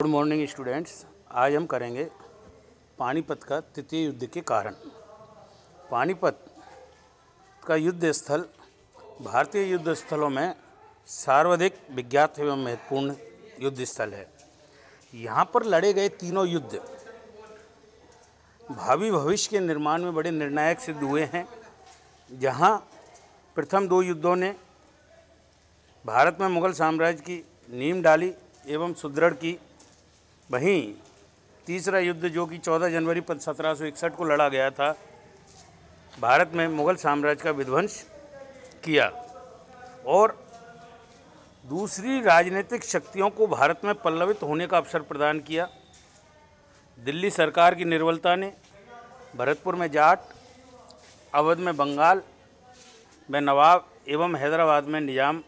Good morning students. आज हम करेंगे पानीपत का तृतीय युद्ध के कारण। पानीपत का युद्ध स्थल भारतीय युद्ध स्थलों में सर्वाधिक विख्यात एवं महत्वपूर्ण युद्ध स्थल है। यहाँ पर लड़े गए तीनों युद्ध भावी भविष्य के निर्माण में बड़े निर्णायक सिद्ध हुए हैं। जहाँ प्रथम दो युद्धों ने भारत में मुगल साम्राज्य की नींव डाली एवं सुदृढ़ की, वहीं तीसरा युद्ध जो कि 14 जनवरी 1761 को लड़ा गया था, भारत में मुगल साम्राज्य का विध्वंस किया और दूसरी राजनीतिक शक्तियों को भारत में पल्लवित होने का अवसर प्रदान किया। दिल्ली सरकार की निर्बलता ने भरतपुर में जाट, अवध में बंगाल में नवाब एवं हैदराबाद में निजाम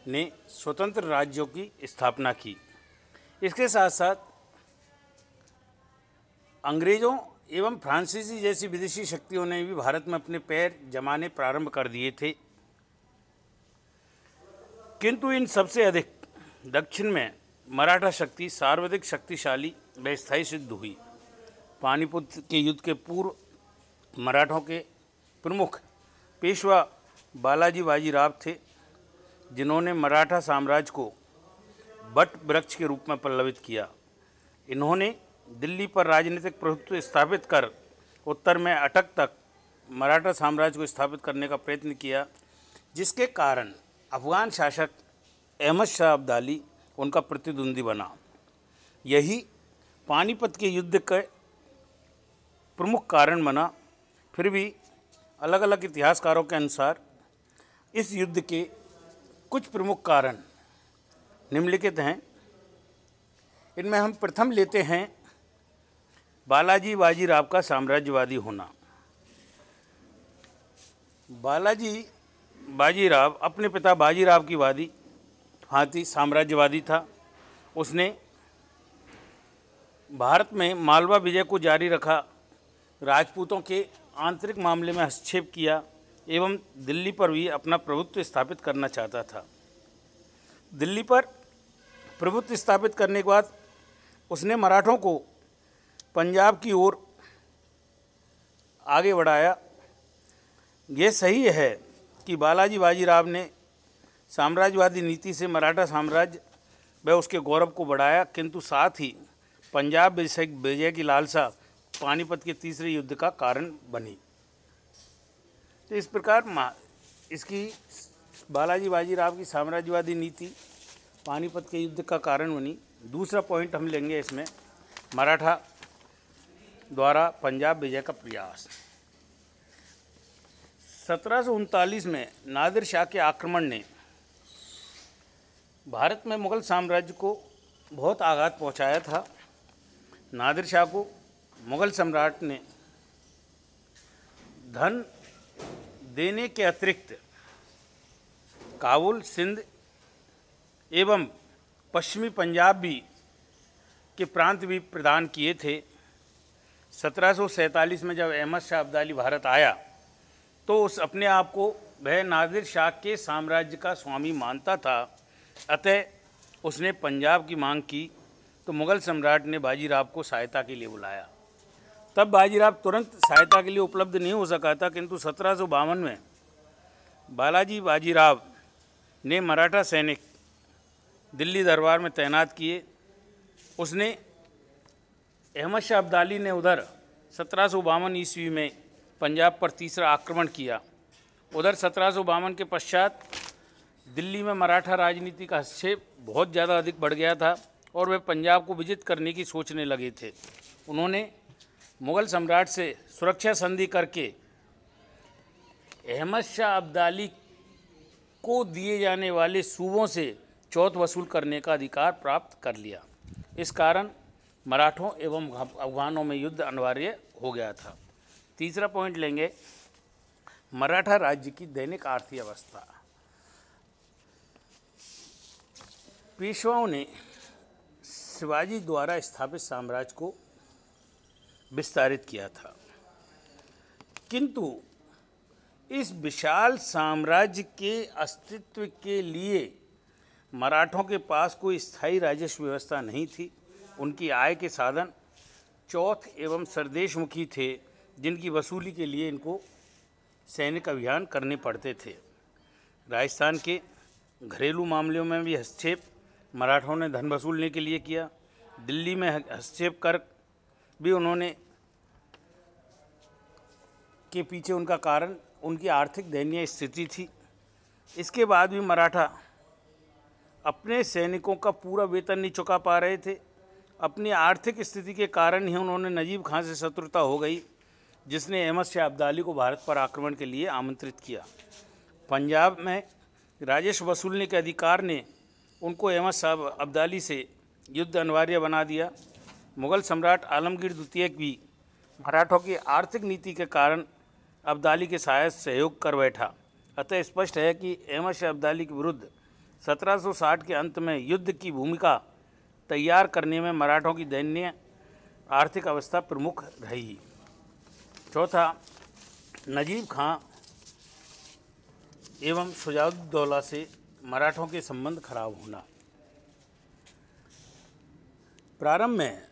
ने स्वतंत्र राज्यों की स्थापना की। इसके साथ साथ अंग्रेज़ों एवं फ्रांसीसी जैसी विदेशी शक्तियों ने भी भारत में अपने पैर जमाने प्रारंभ कर दिए थे, किंतु इन सबसे अधिक दक्षिण में मराठा शक्ति सर्वाधिक शक्तिशाली व स्थायी सिद्ध हुई। पानीपत के युद्ध के पूर्व मराठों के प्रमुख पेशवा बालाजी बाजीराव थे, जिन्होंने मराठा साम्राज्य को वट वृक्ष के रूप में पल्लवित किया। इन्होंने दिल्ली पर राजनीतिक प्रभुत्व स्थापित कर उत्तर में अटक तक मराठा साम्राज्य को स्थापित करने का प्रयत्न किया, जिसके कारण अफगान शासक अहमद शाह अब्दाली उनका प्रतिद्वंदी बना। यही पानीपत के युद्ध का प्रमुख कारण बना। फिर भी अलग अलग इतिहासकारों के अनुसार इस युद्ध के कुछ प्रमुख कारण निम्नलिखित हैं। इनमें हम प्रथम लेते हैं बालाजी बाजीराव का साम्राज्यवादी होना। बालाजी बाजीराव अपने पिता बाजीराव की भांति साम्राज्यवादी था। उसने भारत में मालवा विजय को जारी रखा, राजपूतों के आंतरिक मामले में हस्तक्षेप किया एवं दिल्ली पर भी अपना प्रभुत्व स्थापित करना चाहता था। दिल्ली पर प्रभुत्व स्थापित करने के बाद उसने मराठों को पंजाब की ओर आगे बढ़ाया। यह सही है कि बालाजी बाजीराव ने साम्राज्यवादी नीति से मराठा साम्राज्य व उसके गौरव को बढ़ाया, किंतु साथ ही पंजाब विजय की लालसा पानीपत के तीसरे युद्ध का कारण बनी। तो इस प्रकार इसकी बालाजी बाजीराव की साम्राज्यवादी नीति पानीपत के युद्ध का कारण बनी। दूसरा पॉइंट हम लेंगे इसमें, मराठा द्वारा पंजाब विजय का प्रयास। 1739 में नादिर शाह के आक्रमण ने भारत में मुगल साम्राज्य को बहुत आघात पहुंचाया था। नादिर शाह को मुगल सम्राट ने धन देने के अतिरिक्त काबुल, सिंध एवं पश्चिमी पंजाब के प्रांत भी प्रदान किए थे। 1747 में जब अहमद शाह अब्दाली भारत आया तो उस अपने आप को वह नादिर शाह के साम्राज्य का स्वामी मानता था, अतः उसने पंजाब की मांग की तो मुगल सम्राट ने बाजीराव को सहायता के लिए बुलाया। तब बाजीराव तुरंत सहायता के लिए उपलब्ध नहीं हो सका था, किंतु 1752 में बालाजी बाजीराव ने मराठा सैनिक दिल्ली दरबार में तैनात किए। उसने अहमद शाह अब्दाली ने उधर 1752 ईस्वी में पंजाब पर तीसरा आक्रमण किया। उधर 1752 के पश्चात दिल्ली में मराठा राजनीति का हस्तक्षेप बहुत ज़्यादा अधिक बढ़ गया था और वे पंजाब को विजित करने की सोचने लगे थे। उन्होंने मुगल सम्राट से सुरक्षा संधि करके अहमद शाह अब्दाली को दिए जाने वाले सूबों से चौथ वसूल करने का अधिकार प्राप्त कर लिया। इस कारण मराठों एवं अफगानों में युद्ध अनिवार्य हो गया था। तीसरा पॉइंट लेंगे, मराठा राज्य की दैनिक आर्थिक अवस्था। पेशवाओं ने शिवाजी द्वारा स्थापित साम्राज्य को विस्तारित किया था, किंतु इस विशाल साम्राज्य के अस्तित्व के लिए मराठों के पास कोई स्थायी राजस्व व्यवस्था नहीं थी। उनकी आय के साधन चौथ एवं सरदेशमुखी थे, जिनकी वसूली के लिए इनको सैनिक अभियान करने पड़ते थे। राजस्थान के घरेलू मामलों में भी हस्तक्षेप मराठों ने धन वसूलने के लिए किया। दिल्ली में हस्तक्षेप कर भी उन्होंने के पीछे उनका कारण उनकी आर्थिक दयनीय स्थिति थी। इसके बाद भी मराठा अपने सैनिकों का पूरा वेतन नहीं चुका पा रहे थे। अपनी आर्थिक स्थिति के कारण ही उन्होंने नजीब खां से शत्रुता हो गई, जिसने अहमद शाह अब्दाली को भारत पर आक्रमण के लिए आमंत्रित किया। पंजाब में राजस्व वसूलने के अधिकार ने उनको अहमद शाह अब्दाली से युद्ध अनिवार्य बना दिया। मुग़ल सम्राट आलमगीर द्वितीय भी मराठों की आर्थिक नीति के कारण अब्दाली के साथ सहयोग कर बैठा। अतः स्पष्ट है कि अहमद शाह अब्दाली के विरुद्ध 1760 के अंत में युद्ध की भूमिका तैयार करने में मराठों की दयनीय आर्थिक अवस्था प्रमुख रही। चौथा, नजीब खां एवं शुजाउद्दौला से मराठों के संबंध खराब होना। प्रारंभ में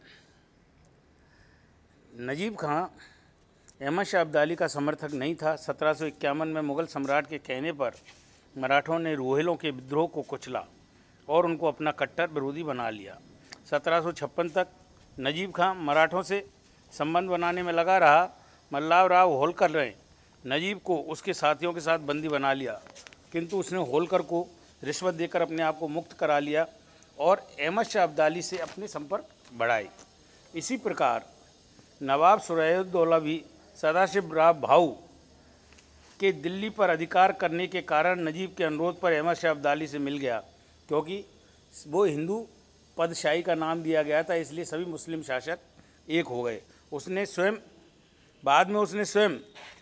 नजीब खां अहमद शाह अब्दाली का समर्थक नहीं था। 1751 में मुग़ल सम्राट के कहने पर मराठों ने रोहिलों के विद्रोह को कुचला और उनको अपना कट्टर विरोधी बना लिया। 1756 तक नजीब खां मराठों से संबंध बनाने में लगा रहा। मल्लाव होलकर ने नजीब को उसके साथियों के साथ बंदी बना लिया, किंतु उसने होलकर को रिश्वत देकर अपने आप को मुक्त करा लिया और अहमद शाह अब्दाली से अपने संपर्क बढ़ाए। इसी प्रकार नवाब शुजाउद्दौला भी सदाशिवराव भाऊ के दिल्ली पर अधिकार करने के कारण नजीब के अनुरोध पर अहमद शाह अब्दाली से मिल गया, क्योंकि वो हिंदू पदशाही का नाम दिया गया था, इसलिए सभी मुस्लिम शासक एक हो गए। बाद में उसने स्वयं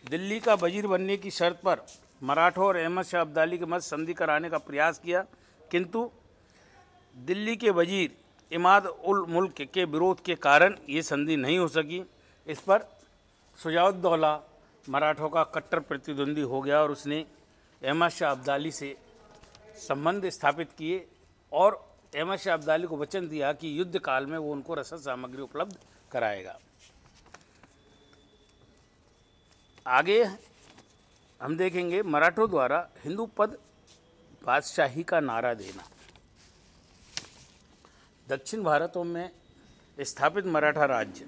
दिल्ली का वजीर बनने की शर्त पर मराठों और अहमद शाह अब्दाली के मध्य संधि कराने का प्रयास किया, किंतु दिल्ली के वजीर इमाद उल मुल्क के विरोध के कारण ये संधि नहीं हो सकी। इस पर शुजाउद्दौला मराठों का कट्टर प्रतिद्वंदी हो गया और उसने अहमद शाह अब्दाली से संबंध स्थापित किए और अहमद शाह अब्दाली को वचन दिया कि युद्ध काल में वो उनको रसद सामग्री उपलब्ध कराएगा। आगे हम देखेंगे मराठों द्वारा हिंदू पद बादशाही का नारा देना। दक्षिण भारतों में स्थापित मराठा राज्य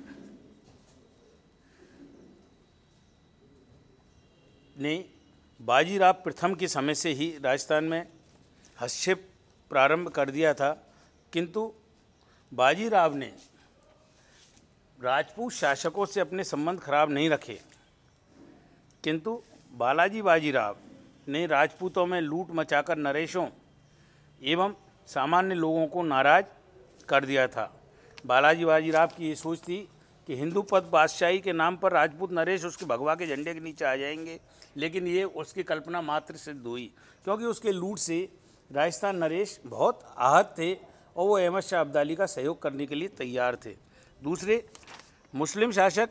ने बाजीराव प्रथम के समय से ही राजस्थान में हस्तक्षेप प्रारंभ कर दिया था, किंतु बाजीराव ने राजपूत शासकों से अपने संबंध खराब नहीं रखे, किंतु बालाजी बाजीराव ने राजपूतों में लूट मचाकर नरेशों एवं सामान्य लोगों को नाराज कर दिया था। बालाजी बाजीराव की ये सोच थी कि हिंदू पद बादशाही के नाम पर राजपूत नरेश उसके भगवा के झंडे के नीचे आ जाएंगे, लेकिन ये उसकी कल्पना मात्र सिद्ध हुई, क्योंकि उसके लूट से राजस्थान नरेश बहुत आहत थे और वो अहमद शाह अब्दाली का सहयोग करने के लिए तैयार थे। दूसरे, मुस्लिम शासक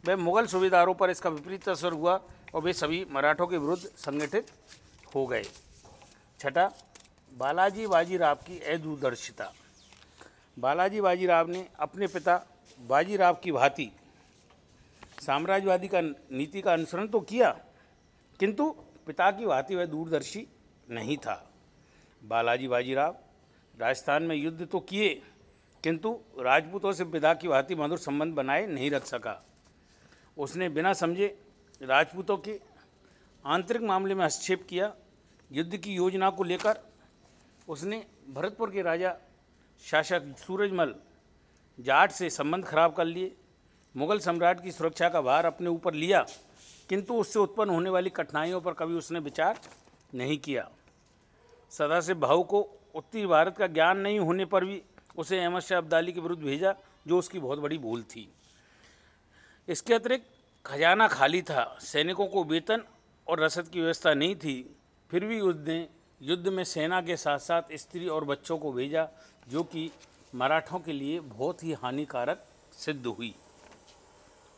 व मुग़ल सूबेदारों पर इसका विपरीत असर हुआ और वे सभी मराठों के विरुद्ध संगठित हो गए। छठा, बालाजी बाजीराव की अदूरदर्शिता। बालाजी बाजीराव ने अपने पिता बाजीराव की भांति साम्राज्यवादी का नीति का अनुसरण तो किया, किंतु पिता की भांति वह दूरदर्शी नहीं था। बालाजी बाजीराव राजस्थान में युद्ध तो किए, किंतु राजपूतों से पिता की भांति मधुर संबंध बनाए नहीं रख सका। उसने बिना समझे राजपूतों के आंतरिक मामले में हस्तक्षेप किया। युद्ध की योजना को लेकर उसने भरतपुर के राजा शासक सूरजमल जाट से संबंध खराब कर लिए। मुग़ल सम्राट की सुरक्षा का भार अपने ऊपर लिया, किंतु उससे उत्पन्न होने वाली कठिनाइयों पर कभी उसने विचार नहीं किया। सदाशिव भाऊ को उत्तरी भारत का ज्ञान नहीं होने पर भी उसे अहमद शाह अब्दाली के विरुद्ध भेजा, जो उसकी बहुत बड़ी भूल थी। इसके अतिरिक्त खजाना खाली था, सैनिकों को वेतन और रसद की व्यवस्था नहीं थी, फिर भी उसने युद्ध में सेना के साथ साथ स्त्री और बच्चों को भेजा, जो कि मराठों के लिए बहुत ही हानिकारक सिद्ध हुई।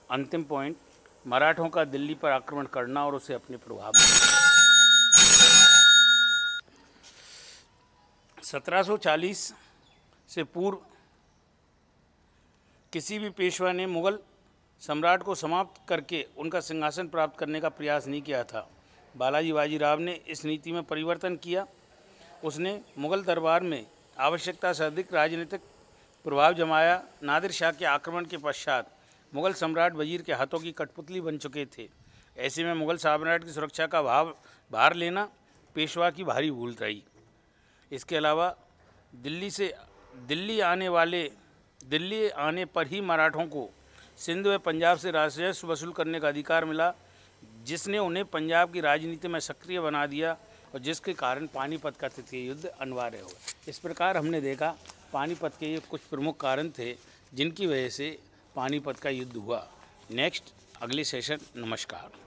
अंतिम पॉइंट, मराठों का दिल्ली पर आक्रमण करना और उसे अपने प्रभाव में 1740 से पूर्व किसी भी पेशवा ने मुग़ल सम्राट को समाप्त करके उनका सिंहासन प्राप्त करने का प्रयास नहीं किया था। बालाजी बाजीराव ने इस नीति में परिवर्तन किया। उसने मुग़ल दरबार में आवश्यकता से अधिक राजनीतिक प्रभाव जमाया। नादिर शाह के आक्रमण के पश्चात मुग़ल सम्राट वजीर के हाथों की कठपुतली बन चुके थे। ऐसे में मुग़ल सम्राट की सुरक्षा का भार लेना पेशवा की भारी भूल रही। इसके अलावा दिल्ली आने पर ही मराठों को सिंध व पंजाब से राजस्व वसूल करने का अधिकार मिला, जिसने उन्हें पंजाब की राजनीति में सक्रिय बना दिया और जिसके कारण पानीपत का तृतीय युद्ध अनिवार्य हुआ। इस प्रकार हमने देखा पानीपत के ये कुछ प्रमुख कारण थे जिनकी वजह से पानीपत का युद्ध हुआ। नेक्स्ट अगले सेशन। नमस्कार।